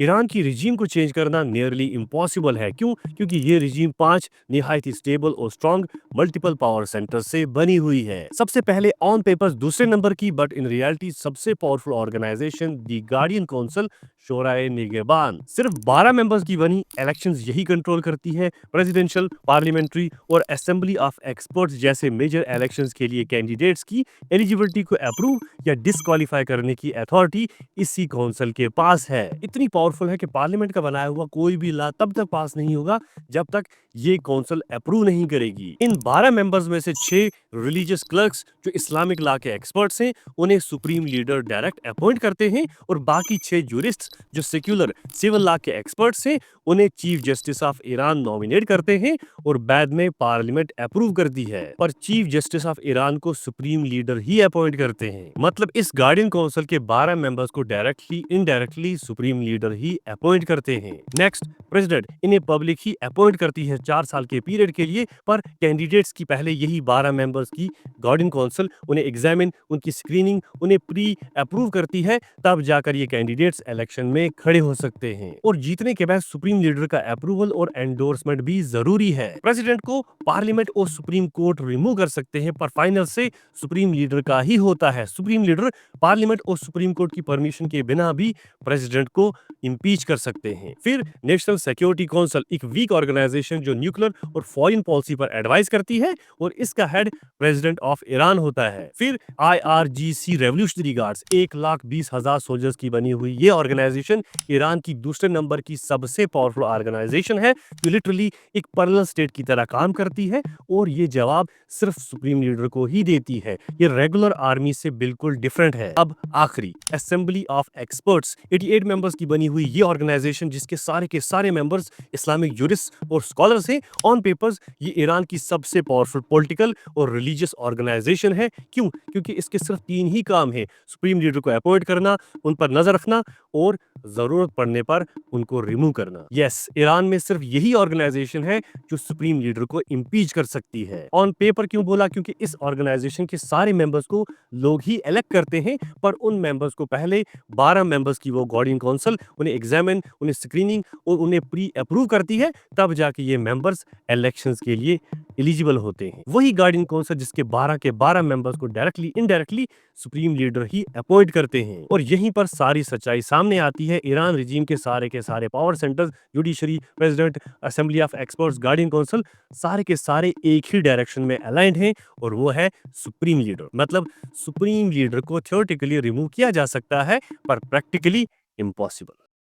Iran की regime को change करना नियरली इम्पॉसिबल है। क्यों? क्योंकि ये रिजीम 5 निहायत ही स्टेबल और स्ट्रॉन्ग मल्टीपल पावर सेंटर से बनी हुई है। सबसे पहले ऑन पेपर्स दूसरे नंबर की बट इन रियलिटी सबसे पावरफुल ऑर्गेनाइजेशन दी गार्डियन काउंसिल शोराए निगहबान सिर्फ 12 मेंबर्स की बनी इलेक्शंस यही कंट्रोल करती है। प्रेसिडेंशियल, पार्लियामेंट्री और असेंबली ऑफ एक्सपर्ट्स जैसे मेजर इलेक्शंस के लिए कैंडिडेट्स की एलिजिबिलिटी को अप्रूव या डिसक्वालीफाई करने की अथॉरिटी इसी काउंसिल के पास है। इतनी पावरफुल है कि पार्लियामेंट का बनाया हुआ कोई भी लॉ तब तक पास नहीं होगा जब तक ये काउंसिल अप्रूव नहीं करेगी। इन 12 मेंबर्स में से 6 रिलीजियस क्लर्क्स जो इस्लामिक लॉ के एक्सपर्ट्स हैं, उन्हें सुप्रीम लीडर डायरेक्ट अपॉइंट करते हैं और बाकी 6 जूरिस्ट जो सेक्युलर सिविल लॉ के एक्सपर्ट्स हैं, उन्हें chief justice of Iran nominate करते हैं और बाद में पार्लियामेंट अप्रूव करती है। पर चीफ जस्टिस ऑफ ईरान को सुप्रीम लीडर ही अपॉइंट करते हैं। मतलब इस गार्डियन काउंसिल के 12 मेंबर्स को डायरेक्टली इनडायरेक्टली सुप्रीम लीडर ही अपॉइंट करते हैं। नेक्स्ट, प्रेसिडेंट इन्हें पब्लिक ही अपॉइंट करती है 4 साल के पीरियड के लिए। पर कैंडिडेट्स की पहले यही 12 मेंबर्स की गार्डियन काउंसिल उन्हें एग्जामिन, उनकी स्क्रीनिंग, उन्हें प्री अप्रूव करती है, तब जाकर ये कैंडिडेट्स इलेक्शन में खड़े हो सकते हैं। और जीतने के बाद सुप्रीम लीडर का अप्रूवल और एंडोर्समेंट भी जरूरी है। प्रेसिडेंट को पार्लियामेंट और सुप्रीम कोर्ट रिमूव कर सकते हैं, पर फाइनल से सुप्रीम लीडर का ही होता है। सुप्रीम लीडर पार्लियामेंट और सुप्रीम कोर्ट की परमिशन के बिना भी प्रेसिडेंट को इम्पीच कर सकते हैं। फिर नेशनल सिक्योरिटी काउंसिल, एक वीक ऑर्गेनाइजेशन जो न्यूक्लियर और फॉरेन पॉलिसी पर एडवाइस करती है, और इसका हेड प्रेसिडेंट ऑफ ईरान होता है। फिर IRGC रेवोल्यूशनरी गार्ड्स 1,20,000 सोल्जर्स की बनी हुई ये ऑर्गेनाइजेशन ईरान की दूसरे नंबर की सबसे पावरफुल ऑर्गेनाइजेशन है, जो लिटरली एक पैरेलल स्टेट की तरह काम करती है और ये जवाब सिर्फ सुप्रीम लीडर को ही देती है। ये रेगुलर आर्मी से बिल्कुल डिफरेंट है। अब आखिरी, असेंबली ऑफ एक्सपर्ट्स 88 मेंबर्स की बनी हुई ये ऑर्गेनाइजेशन, जिसके सारे के सारे मेंबर्स इस्लामिक जूरिस्ट और स्कॉलर्स हैं। ऑन पेपर्स ये ईरान की सबसे पावरफुल पॉलिटिकल और रिलीजियस ऑर्गेनाइजेशन है। क्यों? क्योंकि इसके सिर्फ 3 ही काम है: सुप्रीम लीडर को अपॉइंट करना, उन पर नजर रखना और जरूरत पड़ने पर उनको रिमूव करना। यस, ईरान में सिर्फ यही ऑर्गेनाइजेशन है जो सुप्रीम लीडर को इम्पीच कर सकती है। ऑन पेपर क्यों बोला? क्योंकि इस ऑर्गेनाइजेशन के सारे मेंबर्स को लोग ही इलेक्ट करते हैं, पर उन मेंबर्स को पहले 12 मेंबर्स की वो गार्डियन काउंसिल उन्हें एग्जामिन, उन्हें स्क्रीनिंग और उन्हें प्री अप्रूव करती है, तब जाके ये मेंबर्स इलेक्शंस के लिए एलिजिबल होते हैं। वही गार्डियन काउंसिल जिसके 12 के 12 मेंबर्स को डायरेक्टली इनडायरेक्टली सुप्रीम लीडर ही अपॉइंट करते हैं। और यहीं पर सारी सच्चाई सामने आती है। ईरान रिजीम के सारे power centres, judiciary, president, assembly of experts, guardian council, सारे के सारे एक ही डायरेक्शन में अलाइंड हैं, और वो है सुप्रीम लीडर। मतलब सुप्रीम लीडर को थ्योरेटिकली रिमूव किया जा सकता है, पर प्रैक्टिकली इम्पॉसिबल।